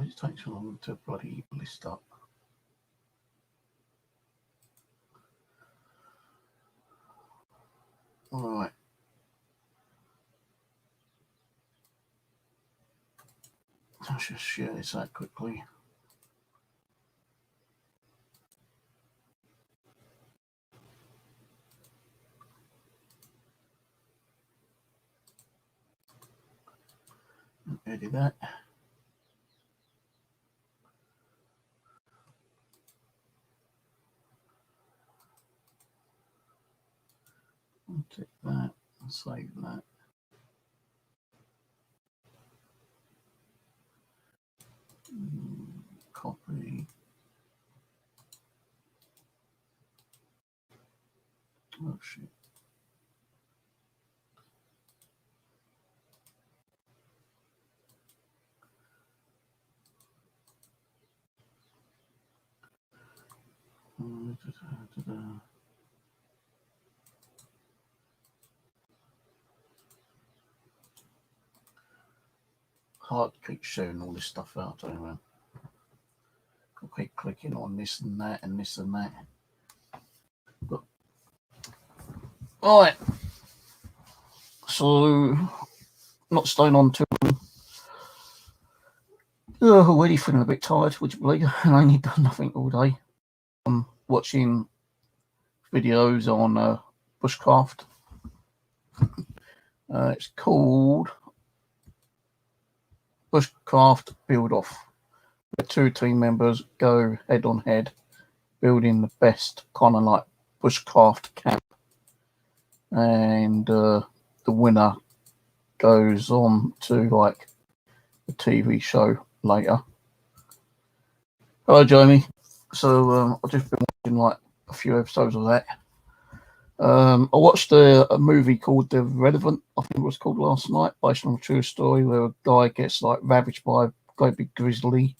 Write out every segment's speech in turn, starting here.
Why does it take so long to bloody list up? Alright. Let's just share this out quickly. Edit that. I'll take that and save that. Copy. Oh shit. Hard to keep showing all this stuff out, don't I? I'll keep clicking on this and that and this and that. But, right. So, not staying on too long. Already feeling a bit tired, would you believe? And I only done nothing all day. I'm watching videos on bushcraft. It's called Bushcraft Build Off, where two team members go head on head, building the best kind of like bushcraft camp, and the winner goes on to like the TV show later. Hello, Jamie. So I've just been watching like a few episodes of that. I watched a movie called The Relevant, I think it was called, last night, based on a true story where a guy gets like ravaged by a great big grizzly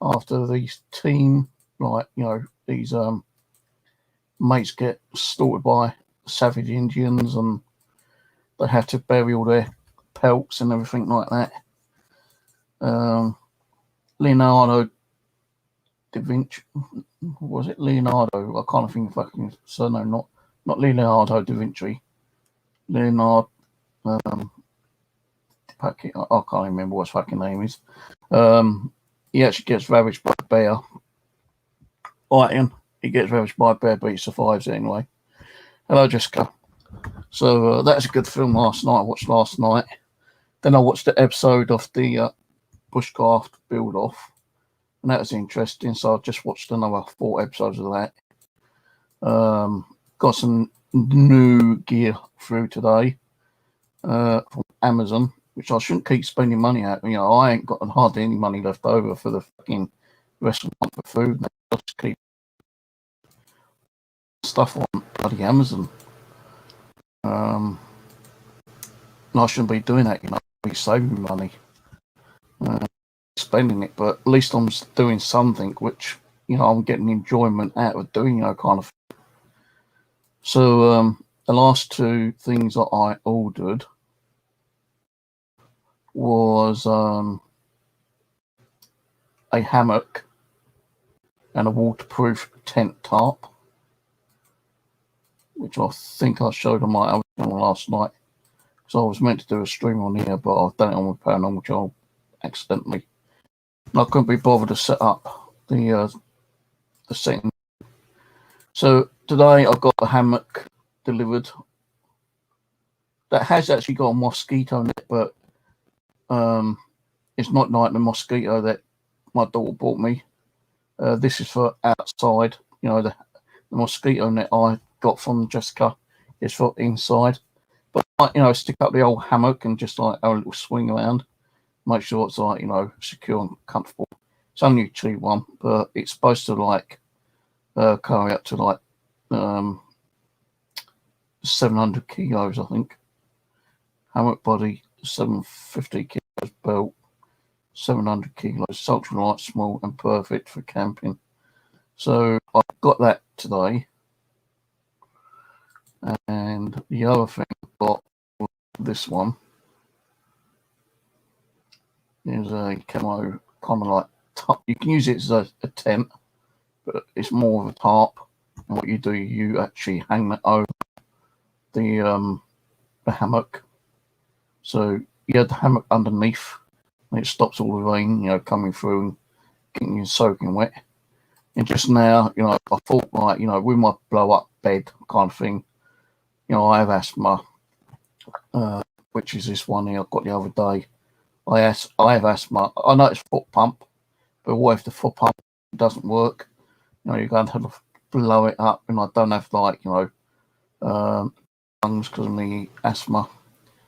after these team, like, you know, these mates get stalked by savage Indians and they have to bury all their pelts and everything like that. Leonardo da Vinci, was it Leonardo? I can't think of fucking surname, not Leonardo da Vinci. Leonardo, I can't remember what his fucking name is. He actually gets ravaged by a bear. Ian, he gets ravaged by a bear, but he survives anyway. Hello, Jessica. So that's a good film I watched last night. Then I watched the episode of the Bushcraft Build Off, and that was interesting. So I just watched another 4 episodes of that. Got some new gear through today from Amazon, which I shouldn't keep spending money at. You know, I ain't got hardly any money left over for the fucking rest of the month for food. I just keep stuff on bloody Amazon. And I shouldn't be doing that, you know. I should be saving money, spending it, but at least I'm doing something which, you know, I'm getting enjoyment out of doing, you know, kind of. So the last 2 things that I ordered was a hammock and a waterproof tent tarp, which I think I showed on my other channel last night. So I was meant to do a stream on here, but I've done it on my paranormal channel accidentally. And I couldn't be bothered to set up the setting. So today I got a hammock delivered that has actually got a mosquito net, but it's not like the mosquito that my daughter bought me. This is for outside. You know, the mosquito net I got from Jessica is for inside. But, you know, stick up the old hammock and just like have a little swing around. Make sure it's like, you know, secure and comfortable. It's only a cheap one, but it's supposed to like carry up to like 700 kilos, I think. Hammock body, 750 kilos, belt, 700 kilos. It's ultra light, small, and perfect for camping. So I got that today. And the other thing I got was this one. Is a camo kind of like you can use it as a tent, but it's more of a tarp. And what you do, you actually hang that over the hammock. So you have the hammock underneath, and it stops all the rain, coming through and getting you soaking wet. And just now, I thought, like, with my blow up bed kind of thing, I have asthma, which is this one here I got the other day. I have asthma. I know it's foot pump, but what if the foot pump doesn't work? You're going to have to blow it up, and I don't have lungs because of my asthma.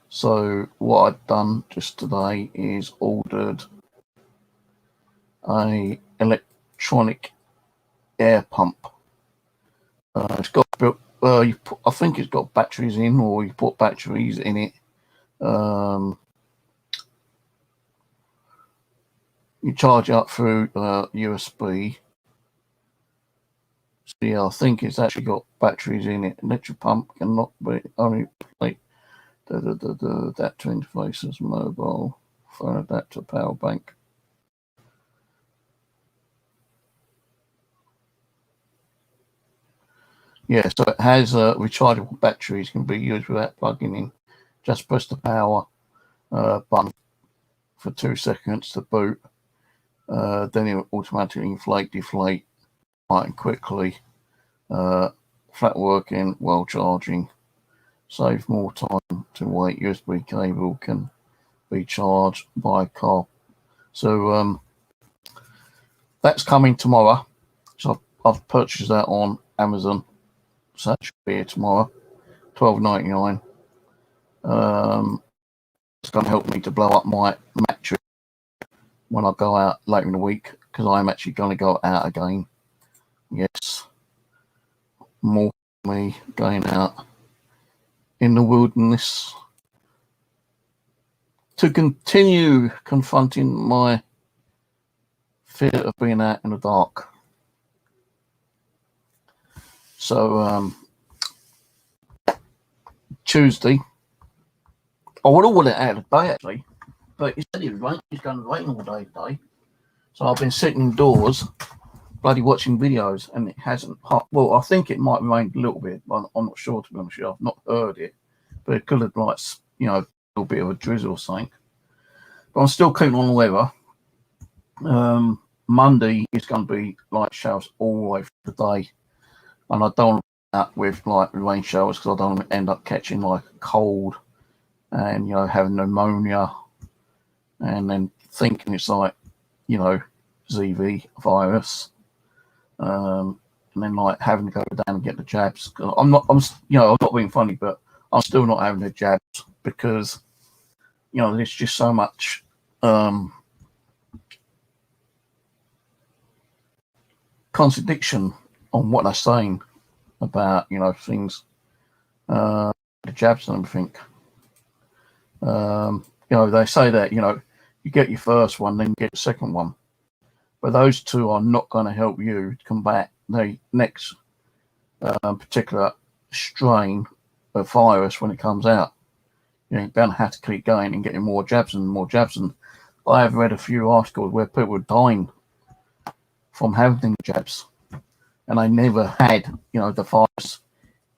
So what I've done just today is ordered a electronic air pump. It's got I think it's got batteries in, or you put batteries in it. You charge it up through USB. So yeah, I think it's actually got batteries in it. Electric pump cannot be only play adapter interfaces, mobile phone adapter, power bank. Yeah, so it has rechargeable batteries, can be used without plugging in. Just press the power button for 2 seconds to boot. Then it will automatically inflate, deflate, light and quickly. Flat working, well charging. Save more time to wait. USB cable can be charged by car. So that's coming tomorrow. So I've purchased that on Amazon. So that should be here tomorrow. $12.99. It's going to help me to blow up my mattress when I go out later in the week, because I'm actually going to go out again. Yes, more for me going out in the wilderness to continue confronting my fear of being out in the dark. So Tuesday, I would have wanted it out of the day actually, but he said it's going to rain all day today. So I've been sitting indoors, bloody watching videos, and it hasn't. Well, I think it might rain a little bit, but I'm not sure, to be honest with you. I've not heard it, but it could have, like, a little bit of a drizzle or something. But I'm still keeping on the weather. Monday is going to be light showers all the way through the day, and I don't want to out with like rain showers because I don't want to end up catching like a cold and having pneumonia, and then thinking it's like ZV virus, and then like having to go down and get the jabs. I'm not being funny, but I'm still not having the jabs because there's just so much contradiction on what they're saying about things, the jabs and everything. They say that you get your first one, then you get the second one, but those two are not going to help you combat the next particular strain of virus when it comes out. You're going to have to keep going and getting more jabs and more jabs. And I have read a few articles where people were dying from having the jabs, and they never had the virus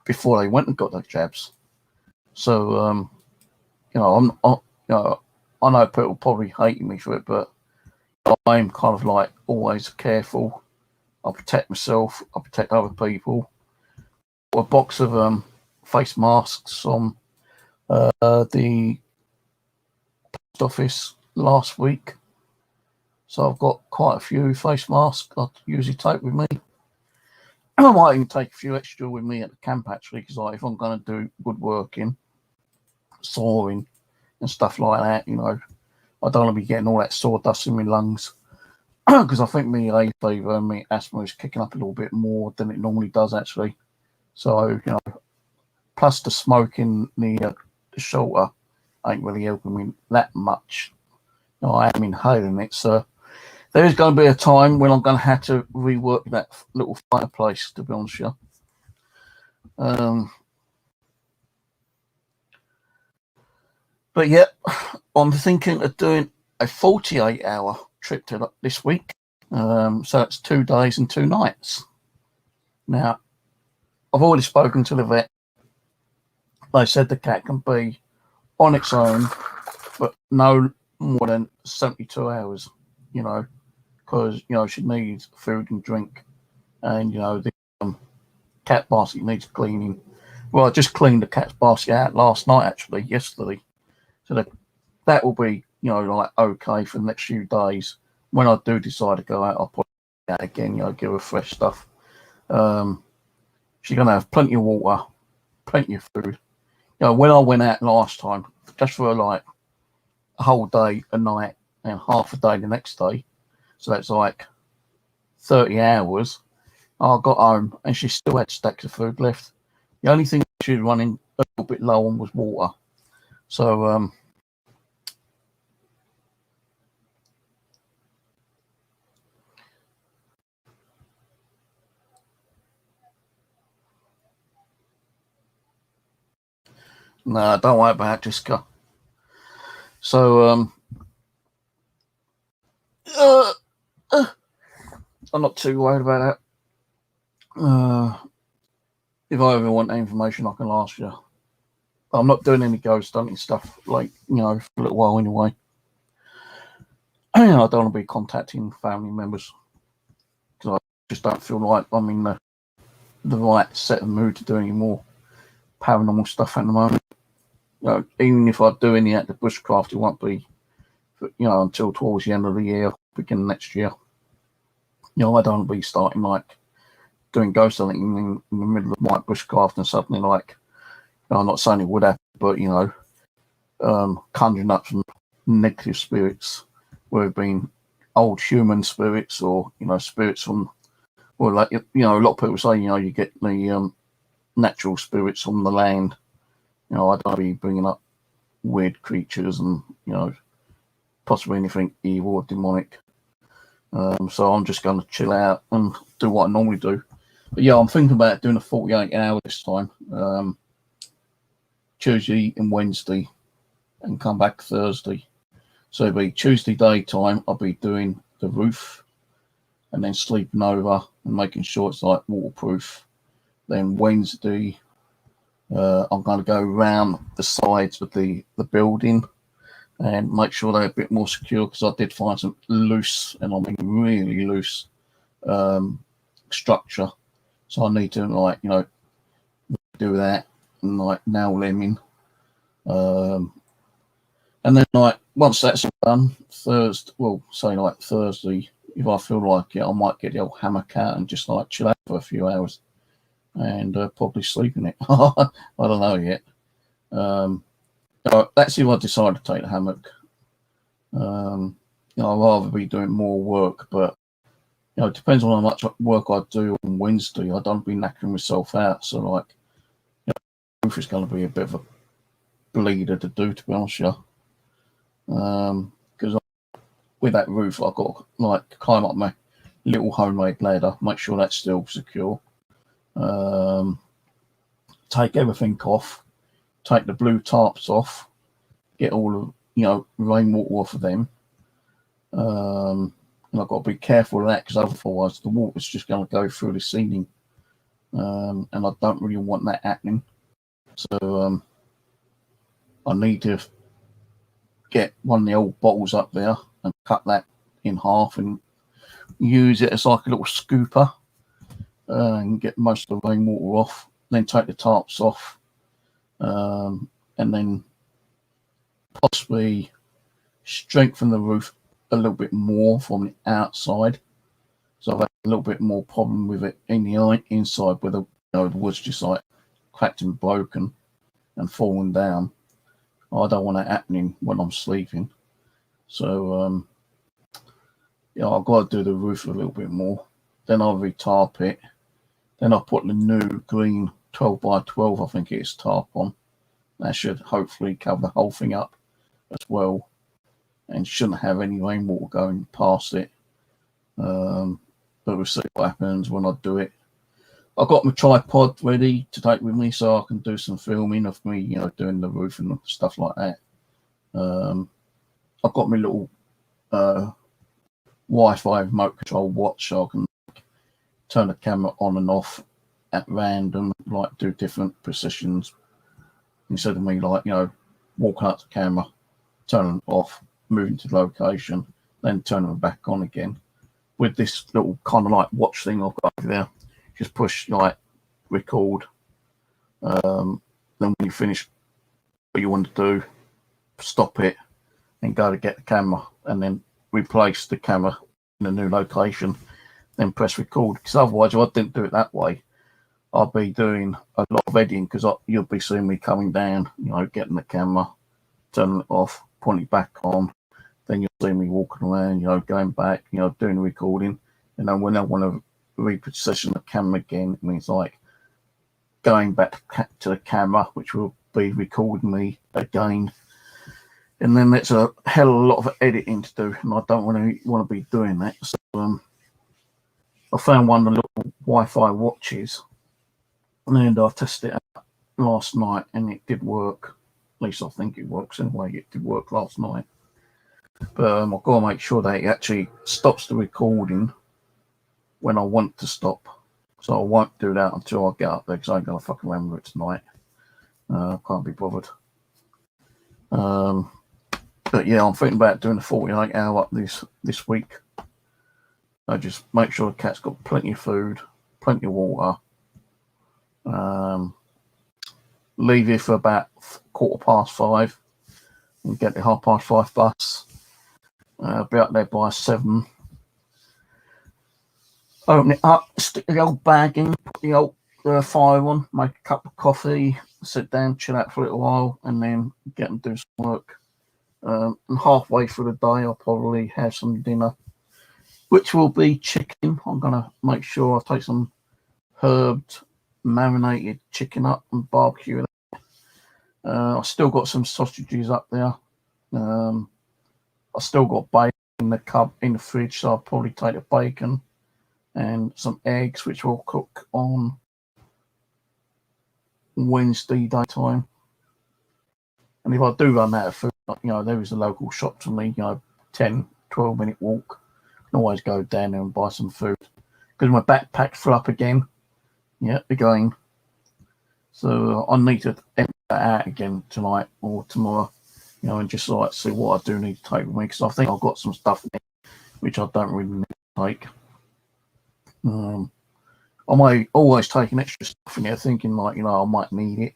before they went and got the jabs. So I know people probably hate me for it, but I'm kind of like always careful. I protect myself, I protect other people. A box of face masks from the post office last week, so I've got quite a few face masks I usually take with me. I might even take a few extra with me at the camp actually, because if I'm going to do woodworking, sawing and stuff like that, I don't want to be getting all that sawdust in my lungs, because I think my hay fever and my asthma is kicking up a little bit more than it normally does actually. So plus the smoke in the shelter ain't really helping me that much. I am inhaling it, so there is going to be a time when I'm going to have to rework that little fireplace, to be honest with you. But yeah, I'm thinking of doing a 48-hour trip to this week. So it's 2 days and 2 nights. Now, I've already spoken to the vet. They said the cat can be on its own, but no more than 72 hours, because, she needs food and drink. And, the cat basket needs cleaning. Well, I just cleaned the cat's basket out last night, actually, yesterday. So that will be, okay for the next few days. When I do decide to go out, I'll put it out again, give her fresh stuff. She's going to have plenty of water, plenty of food. When I went out last time, just for a whole day, a night, and half a day the next day, so that's 30 hours, I got home and she still had stacks of food left. The only thing she was running a little bit low on was water. So, no, don't worry about it, Jessica. So, I'm not too worried about that. If I ever want that information, I can ask you. I'm not doing any ghost hunting stuff, for a little while anyway. I don't want to be contacting family members because I just don't feel like I'm in the right set of mood to do any more paranormal stuff at the moment. Even if I do any active bushcraft, it won't be, until towards the end of the year, beginning next year. I don't want to be starting doing ghost hunting in the middle of my bushcraft and suddenly I'm not saying it would happen, but conjuring up some negative spirits, whether it been old human spirits or spirits from, well, a lot of people say you get the natural spirits from the land. I don't be bringing up weird creatures and possibly anything evil or demonic. So I'm just going to chill out and do what I normally do. But I'm thinking about doing a 48 hour this time, Tuesday and Wednesday, and come back Thursday. So it'll be Tuesday daytime, I'll be doing the roof and then sleeping over and making sure it's waterproof. Then Wednesday, I'm going to go around the sides of the building and make sure they're a bit more secure, because I did find some loose, and I mean really loose, structure. So I need to do that and nail them in. And then once that's done, Thursday, if I feel like it, I might get the old hammock out and just chill out for a few hours and probably sleep in it. I don't know yet. That's if I decide to take the hammock. I'd rather be doing more work, but it depends on how much work I do on Wednesday. I don't be knacking myself out, so the roof is going to be a bit of a bleeder to do, to be honest with you. Because with that roof, I've got to climb up my little homemade ladder, make sure that's still secure. Take everything off, take the blue tarps off, get all of rainwater off of them. And I've got to be careful of that, because otherwise the water's just going to go through the ceiling, and I don't really want that happening. So I need to get one of the old bottles up there and cut that in half and use it as a little scooper, and get most of the rainwater off. Then take the tarps off, and then possibly strengthen the roof a little bit more from the outside. So I've had a little bit more problem with it in the inside, where the wood's just cracked and broken and fallen down. I don't want that happening when I'm sleeping. So I've got to do the roof a little bit more. Then I'll retarp it. Then I'll put the new green 12 by 12, I think it is, tarp on. That should hopefully cover the whole thing up as well, and shouldn't have any rainwater going past it. But we'll see what happens when I do it. I've got my tripod ready to take with me, so I can do some filming of me, doing the roof and stuff like that. I've got my little Wi-Fi remote control watch, so I can turn the camera on and off at random, like do different positions instead of me like, you know, walking up to the camera, turning it off, moving to the location, then turning it back on again. With this little kind of like watch thing I've got over there, just push like record. Then when you finish what you want to do, stop it and go to get the camera, and then replace the camera in a new location, then press record. Because otherwise, if I didn't do it that way, I'd be doing a lot of editing, because you'll be seeing me coming down, you know, getting the camera, turning it off, putting it back on. Then you'll see me walking around, you know, going back, you know, doing the recording. And then when I want to reposition the camera again, it means like going back to the camera, which will be recording me again. And then it's a hell of a lot of editing to do, and I don't want to be doing that. So I found one of the little Wi-Fi watches, and I tested it out last night, and it did work. At least I think it works anyway. It did work last night. But I've got to make sure that it actually stops the recording when I want to stop. So I won't do that until I get up there, because I ain't going to fucking remember it tonight. I can't be bothered. But yeah, I'm thinking about doing a 48 hour up this week. I just make sure the cat's got plenty of food, plenty of water. Leave here for about 5:15 and get the 5:30 bus. Be out there by 7. Open it up, stick the old bag in, put the old fire on, make a cup of coffee, sit down, chill out for a little while, and then get and do some work. And halfway through the day, I'll probably have some dinner, which will be chicken. I'm going to make sure I take some herbed, marinated chicken up and barbecue it. I've still got some sausages up there. I've still got bacon in the fridge, so I'll probably take the bacon and some eggs, which will cook on Wednesday daytime. And if I do run out of food, you know, there is a local shop to me, you know, 10-12 minute walk. I can always go down there and buy some food, because my backpack's full up again. Yeah, again. So I need to empty that out again tonight or tomorrow, you know, and just like see what I do need to take with me, because I think I've got some stuff in it which I don't really need to take. I might always take an extra stuff in there, thinking like, you know, I might need it.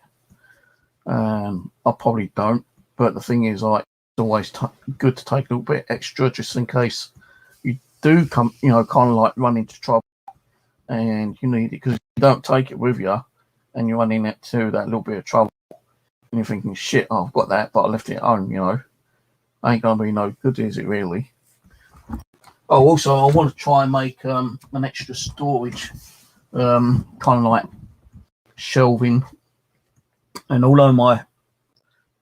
I probably don't, but the thing is, like, it's always good to take a little bit extra, just in case you do come, you know, kind of like run into trouble and you need it. Because if you don't take it with you and you run into that little bit of trouble and you're thinking, shit, I've got that, but I left it at home, you know, ain't gonna be no good, is it really? Oh, also, I want to try and make an extra storage, kind of like shelving. And although my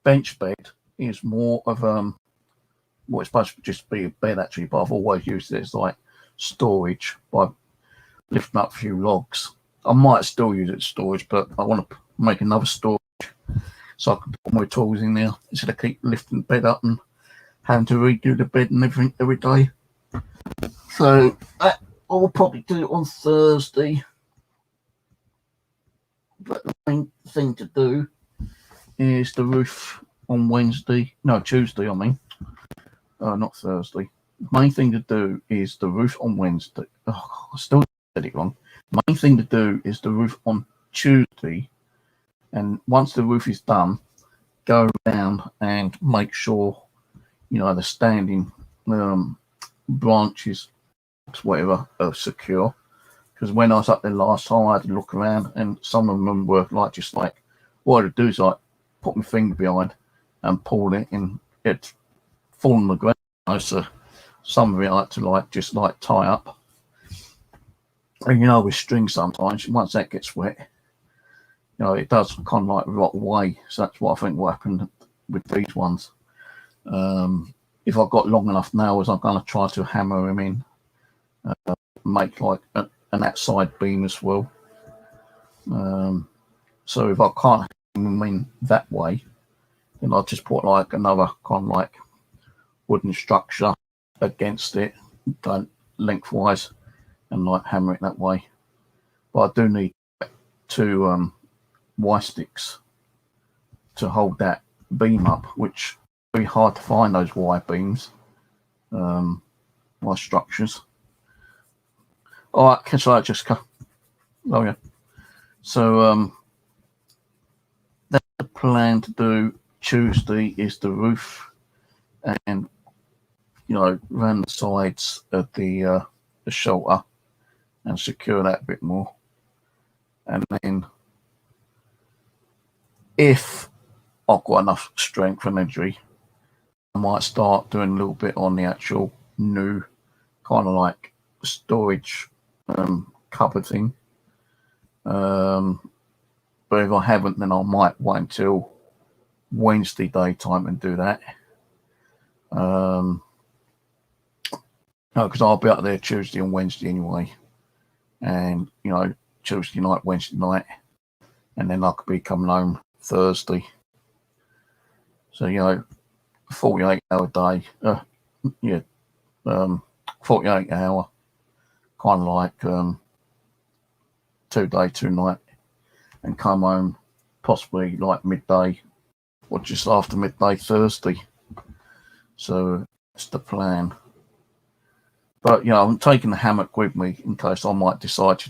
bench bed is more of well, it's supposed to just be a bed actually, but I've always used it as like storage by lifting up a few logs. I might still use it as storage, but I want to make another storage so I can put my tools in there instead of keep lifting the bed up and having to redo the bed and everything every day. So that I'll probably do it on Thursday. But the main thing to do is the roof on Tuesday, I mean. Not Thursday. The main thing to do is the roof on Wednesday. Oh, I still said it wrong. The main thing to do is the roof on Tuesday. And once the roof is done, go around and make sure, you know, the standing branches, whatever, are secure. Because when I was up there last time, I had to look around, and some of them were like just like, what I'd do is like put my finger behind and pull it, and it's fall on the ground. So some of it I had to like just like tie up. And you know, with string sometimes, once that gets wet, you know, it does kind of like rot away. So that's what I think will happen with these ones. If I've got long enough nails, I'm going to try to hammer them in, make like an outside beam as well. So if I can't hammer them in that way, then I'll just put like another kind of like wooden structure against it, go lengthwise and like hammer it that way. But I do need 2 Y sticks to hold that beam up, which is very hard to find those Y beams, Y structures. All right, catch you later, Jessica. Oh yeah. So that's the plan to do. Tuesday is the roof, and around the sides of the shelter, and secure that a bit more. And then, if I've got enough strength and energy, I might start doing a little bit on the actual new kind of like storage cupboard thing. But if I haven't, then I might wait until Wednesday daytime and do that. No, because I'll be up there Tuesday and Wednesday anyway, and Tuesday night, Wednesday night, and then I could be coming home Thursday. So 48-hour day. 48-hour, kind of like 2 day, 2 night, and come home possibly like midday or just after midday Thursday. So that's the plan. But I'm taking the hammock with me in case I might decide to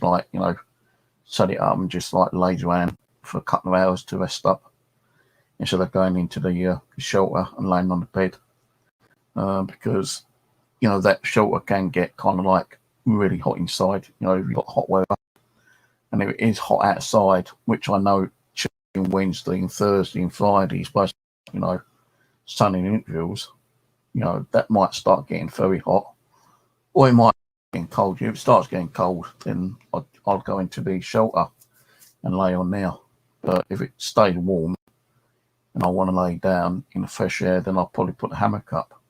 set it up and just like lay around for a couple of hours to rest up instead of going into the shelter and laying on the bed, because that shelter can get kind of like really hot inside. If you've got hot weather, and if it is hot outside, which I know Tuesday and Wednesday and Thursday and Friday is supposed to, sunny intervals, that might start getting very hot. Or it might be getting cold. If it starts getting cold, then I'll go into the shelter and lay on there. But if it stays warm and I want to lay down in the fresh air, then I'll probably put the hammock up.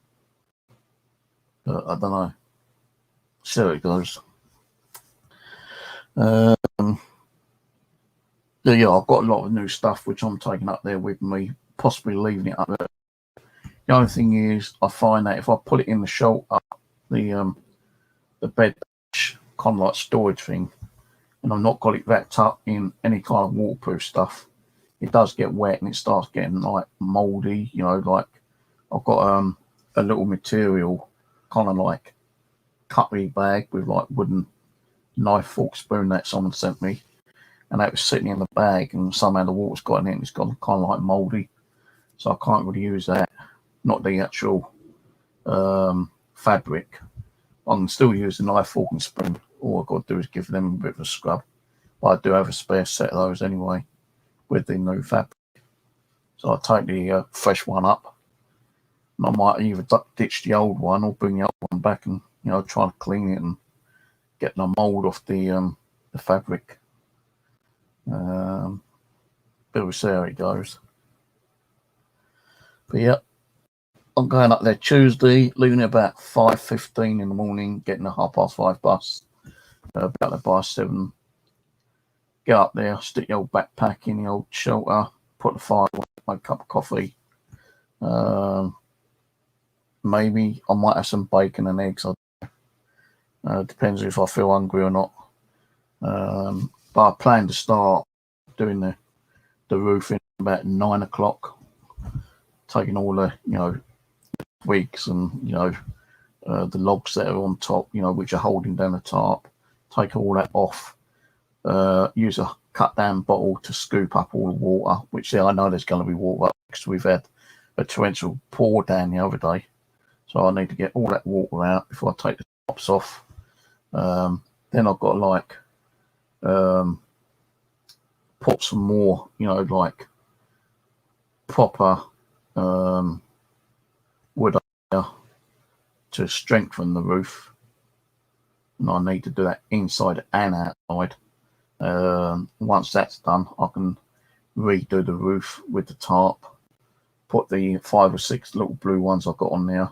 But I don't know. See how it goes. Yeah, I've got a lot of new stuff which I'm taking up there with me, possibly leaving it up there. The only thing is, I find that if I put it in the shelter, the bed kind of like storage thing, and I've not got it wrapped up in any kind of waterproof stuff, it does get wet and it starts getting like mouldy. Like I've got a little material kind of like cutlery bag with like wooden knife, fork, spoon that someone sent me, and that was sitting in the bag, and somehow the water's got in it and it's gone kind of like mouldy, so I can't really use that. Not the actual fabric. I can still use the knife, fork and spoon. All I've got to do is give them a bit of a scrub. But I do have a spare set of those anyway with the new fabric. So I'll take the fresh one up, and I might either ditch the old one or bring the old one back and try to clean it and get the mould off the fabric. But we'll see how it goes. But yeah, I'm going up there Tuesday, leaving at about 5:15 in the morning, getting a 5:30 bus, about there by 7. Get up there, stick the old backpack in the old shelter, put the fire on, make a cup of coffee. Maybe I might have some bacon and eggs. Depends if I feel hungry or not. But I plan to start doing the roof in about 9 o'clock, taking all the twigs and the logs that are on top, which are holding down the tarp, take all that off, use a cut down bottle to scoop up all the water, which I know there's going to be water because we've had a torrential pour down the other day, so I need to get all that water out before I take the tops off. Then I've got to like put some more like proper wood to strengthen the roof, and I need to do that inside and outside. Once that's done, I can redo the roof with the tarp, put the 5 or 6 little blue ones I've got on there.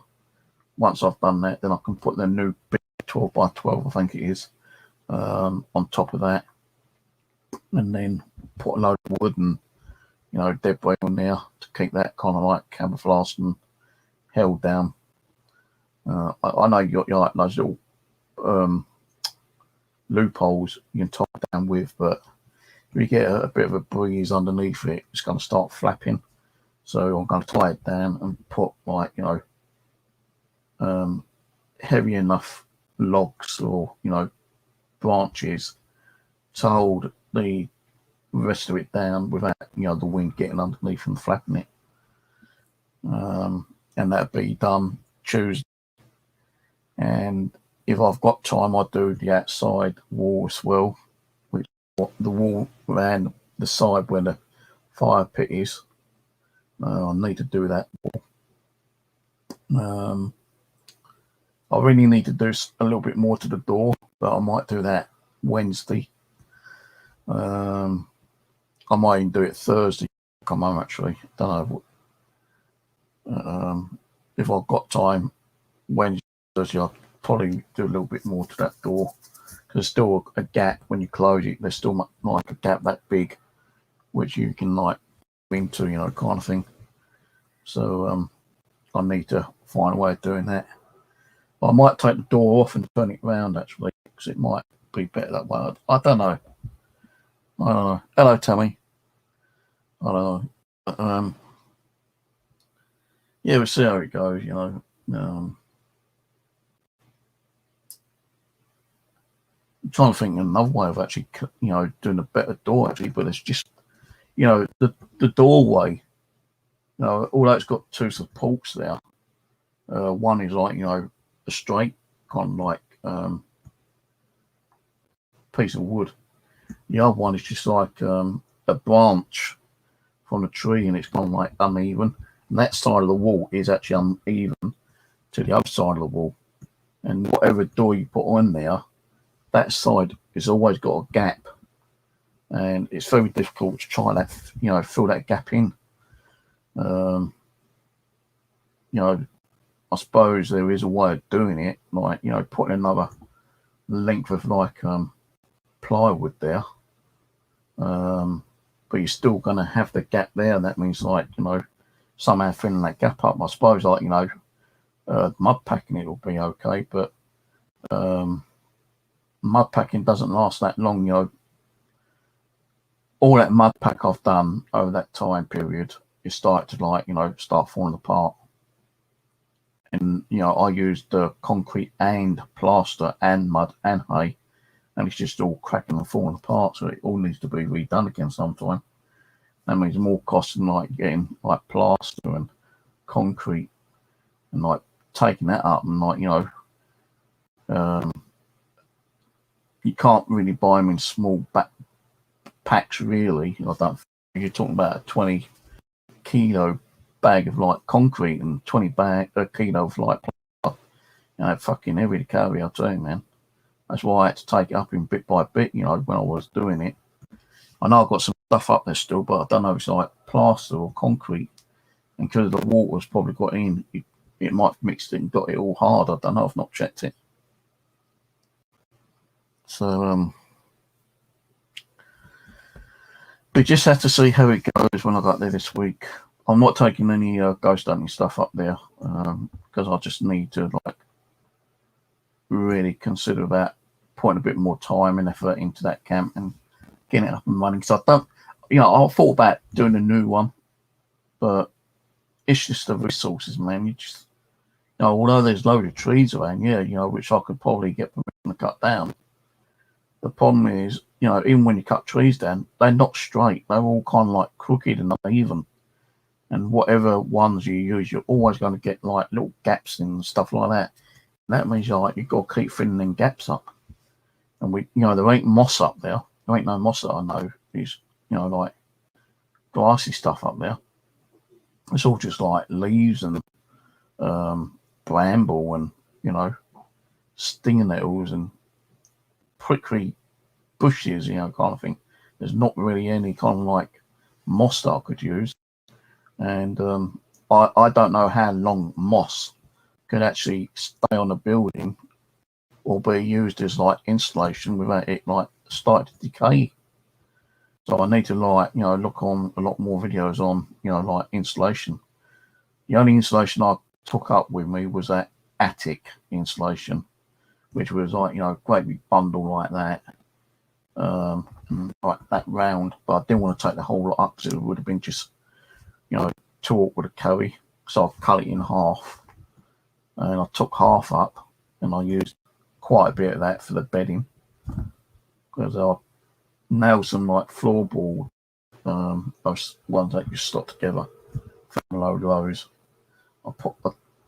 Once I've done that, then I can put the new big 12 by 12, I think it is, on top of that, and then put a load of wood and debris on there to keep that kind of like camouflaged and held down. I know you got like those little loopholes you can tie it down with, but if you get a bit of a breeze underneath it, it's going to start flapping. So I'm going to tie it down and put like, heavy enough logs or, branches to hold the rest of it down without, the wind getting underneath and flapping it. And that'll be done Tuesday. And if I've got time, I do the outside wall as well, which the wall around the side where the fire pit is. I need to do that. I really need to do a little bit more to the door, but I might do that Wednesday. I might even do it Thursday. Come home, actually. Don't know. If I've got time Wednesday, I'll probably do a little bit more to that door. Because there's still a gap when you close it. There's still like a gap that big, which you can like into, kind of thing. So I need to find a way of doing that. But I might take the door off and turn it around, actually, because it might be better that way. I don't know. Hello, Tammy. I don't know. Yeah, we'll see how it goes, I'm trying to think of another way of actually, doing a better door, actually, but it's just, the doorway, although it's got two supports there, one is like, a straight kind of like piece of wood. The other one is just like a branch from a tree, and it's kind of like uneven. And that side of the wall is actually uneven to the other side of the wall. And whatever door you put on there, that side has always got a gap. And it's very difficult to try that, fill that gap in. I suppose there is a way of doing it, like, putting another length of like plywood there. But you're still going to have the gap there. And that means like, somehow filling that gap up. I suppose like, mud packing it will be okay, but mud packing doesn't last that long, All that mud pack I've done over that time period is started to like, start falling apart. And, I used concrete and plaster and mud and hay, and it's just all cracking and falling apart. So it all needs to be redone again sometime. That means more cost than like getting like plaster and concrete and like taking that up and like, you can't really buy them in small packs really. I don't think you're talking about a 20 kilo bag of like concrete and 20 kilo of like plaster. Fucking heavy to carry, I'll tell you, man. That's why I had to take it up in bit by bit, when I was doing it. I know I've got some stuff up there still, but I don't know if it's like plaster or concrete. And because the water's probably got in, it might have mixed it and got it all hard. I don't know, I've not checked it. So, we just have to see how it goes when I got there this week. I'm not taking any ghost hunting stuff up there because I just need to like really consider about putting a bit more time and effort into that camp and getting it up and running. Because I don't, I thought about doing a new one, but it's just the resources, man. You just, although there's loads of trees around, which I could probably get permission to cut down. The problem is, even when you cut trees down, they're not straight. They're all kind of like crooked and uneven. And whatever ones you use, you're always going to get like little gaps and stuff like that. And that means you've got to keep filling them gaps up. And there ain't moss up there. There ain't no moss that I know. It's, like grassy stuff up there. It's all just like leaves and bramble and, stinging nettles and prickly bushes, kind of thing. There's not really any kind of like moss that I could use. And I don't know how long moss can actually stay on a building or be used as like insulation without it like starting to decay. So I need to like, look on a lot more videos on, like insulation. The only insulation I took up with me was that attic insulation, which was like, you know, a great big bundle like that, like that round. But I didn't want to take the whole lot up because it would have been just, you know, too awkward to carry. So I cut it in half, and I took half up, and I used quite a bit of that for the bedding, because I nailed some like floorboard, those ones that you slot together, a load of those.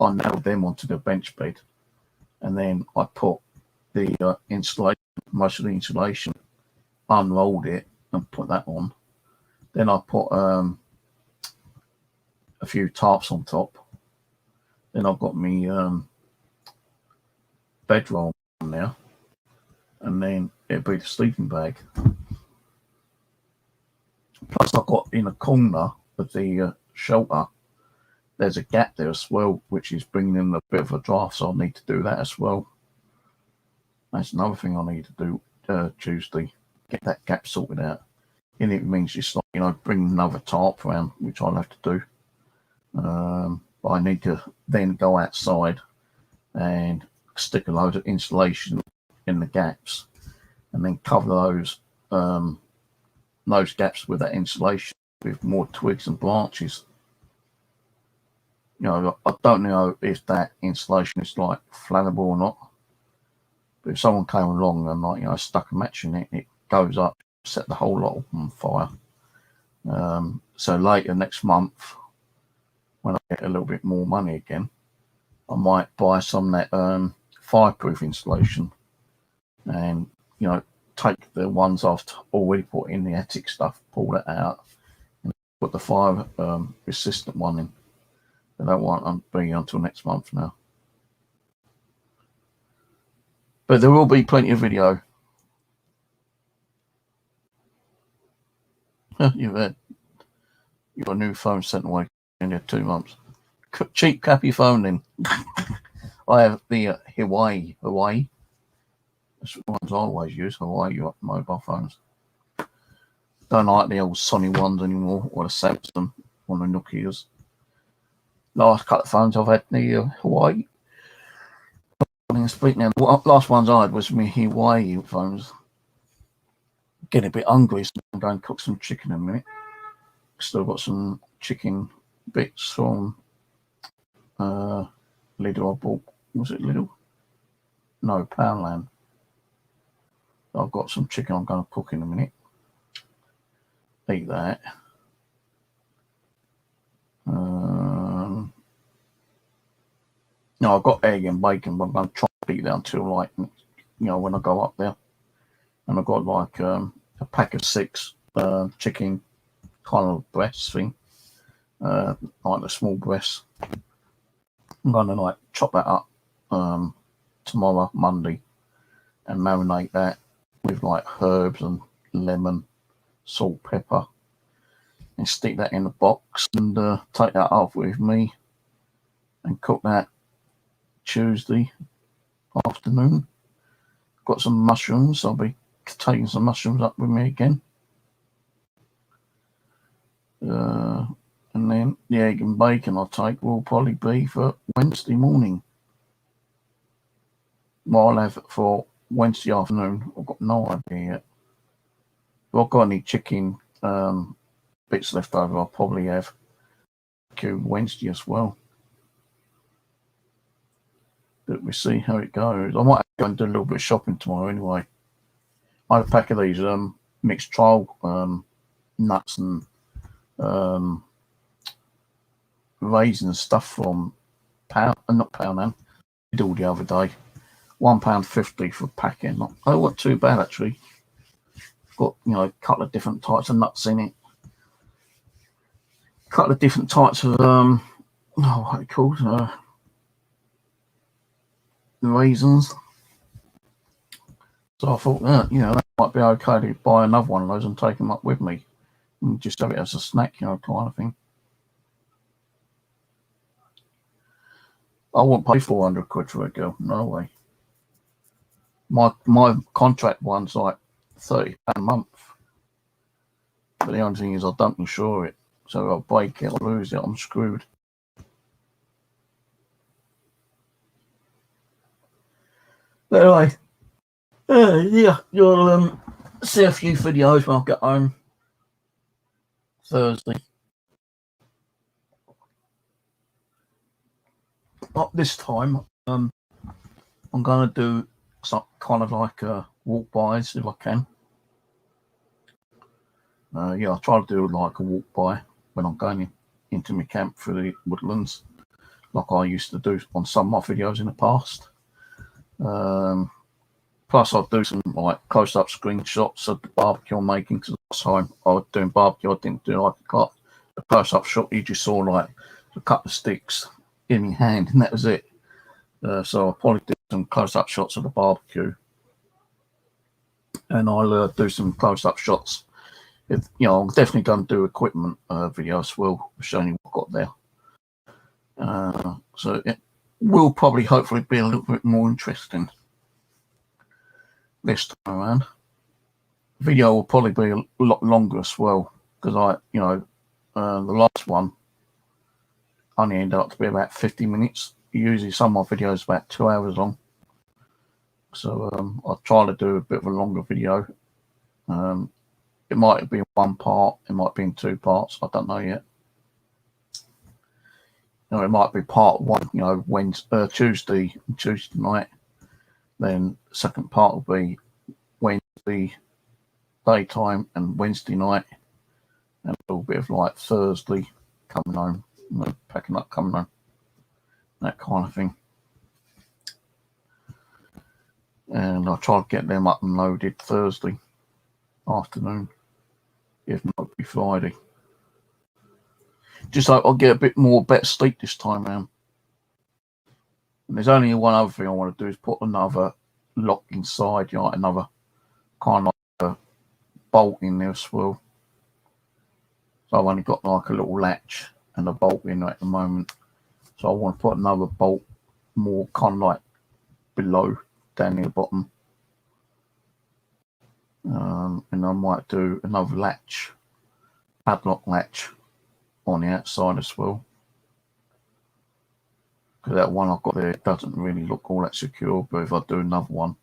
I nailed them onto the bench bed, and then I put the insulation, most of the insulation, unrolled it and put that on. Then I put a few tarps on top. Then I've got me bedroll on there, and then it'll be the sleeping bag. Plus, I've got in a corner of the shelter, there's a gap there as well, which is bringing in a bit of a draft, so I need to do that as well. That's another thing I need to do Tuesday, get that gap sorted out. And it means just like, you know, bring another tarp around, which I'll have to do. But I need to then go outside and stick a load of insulation in the gaps, and then cover those gaps with that insulation with more twigs and branches. You know, I don't know if that insulation is like flammable or not, but if someone came along and, like, you know, stuck a match in it, it goes up, set the whole lot on fire. So later next month, when I get a little bit more money again, I might buy some of that fireproof insulation, and, you know, take the ones I've already put in the attic stuff, pull that out, and put the fire resistant one in. I don't want to be until next month now. But there will be plenty of video. You've had your new phone sent away in 2 months. Cheap, crappy phone then. I have the Hawaii. That's the ones I always use, Hawaii mobile phones. Don't like the old Sony ones anymore, or the Samsung, or the Nokias. Last couple of phones I've had the Hawaii. Speaking of, the last ones I had was my Hawaii phones. Getting a bit hungry, so I'm going to cook some chicken in a minute. Still got some chicken bits from Lidl. I bought, was it Lidl? No, Poundland. I've got some chicken I'm going to cook in a minute. Eat that. No, I've got egg and bacon, but I'm going to try to eat that until, like, you know, when I go up there. And I've got like a pack of 6 chicken kind of breasts thing, like the small breasts. I'm going to like chop that up tomorrow, Monday, and marinate that with like herbs and lemon, salt, pepper, and stick that in a box and take that off with me and cook that Tuesday afternoon. Got some mushrooms. I'll be taking some mushrooms up with me again. And then the egg and bacon I'll take will probably be for Wednesday morning. Well, I'll have it for Wednesday afternoon. I've got no idea yet. If I've got any chicken bits left over, I'll probably have Wednesday as well. But we'll see how it goes. I might go and do a little bit of shopping tomorrow anyway. I had a pack of these mixed trial nuts and raisins stuff from Poundland. Lidl the other day. £1.50 for a packet. Oh, not too bad actually. Got, you know, a couple of different types of nuts in it. A couple of different types of what are they called? Raisins. So I thought, you know, that might be okay to buy another one of those and take them up with me and just have it as a snack, you know, kind of thing. I won't pay 400 quid for a girl, no way. My contract one's like £30 a month, but the only thing is I don't insure it, so if I break it or lose it, I'm screwed. Anyway, yeah, you'll see a few videos when I get home Thursday. This time, I'm going to do some kind of like walk-bys if I can. Yeah, I'll try to do like a walk-by when I'm going into my camp through the woodlands, like I used to do on some of my videos in the past. Plus, I'll do some like close-up screenshots of the barbecue I'm making, because last time I was doing barbecue, I didn't do like a close-up shot. You just saw like a couple of sticks in my hand, and that was it. So I'll probably do some close-up shots of the barbecue, and I'll do some close-up shots. If, I'm definitely going to do equipment video as well, showing you what I got there. So it will probably, hopefully, be a little bit more interesting this time around. The video will probably be a lot longer as well, because the last one only ended up to be about 50 minutes. Usually some of my videos about 2 hours long. So I'll try to do a bit of a longer video. It might be in one part, it might be in 2 parts, I don't know yet. It might be part 1, Tuesday night. Then the second part will be Wednesday daytime and Wednesday night, and a little bit of like Thursday coming home, packing up, coming home, that kind of thing. And I'll try to get them up and loaded Thursday afternoon, if not, it'll be Friday. Just like I'll get a bit more better sleep this time around. And there's only one other thing I want to do, is put another lock inside, another kind of like a bolt in there as well. So I've only got like a little latch and a bolt in there at the moment. So I want to put another bolt more kind of like below, down near the bottom. And I might do another latch, padlock latch on the outside as well. Because that one I've got there doesn't really look all that secure, but if I do another one,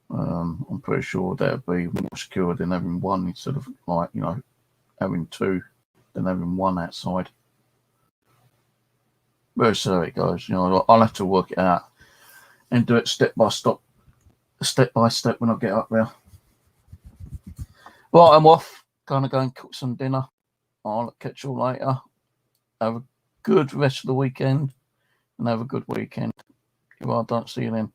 I'm pretty sure that'll be more secure than having one, instead of like, having 2, than having one outside. But so it goes, I'll have to work it out and do it step by step when I get up there. Right, I'm off. Gonna go and cook some dinner. I'll catch you all later. Have a good rest of the weekend, and have a good weekend. If I don't see you then.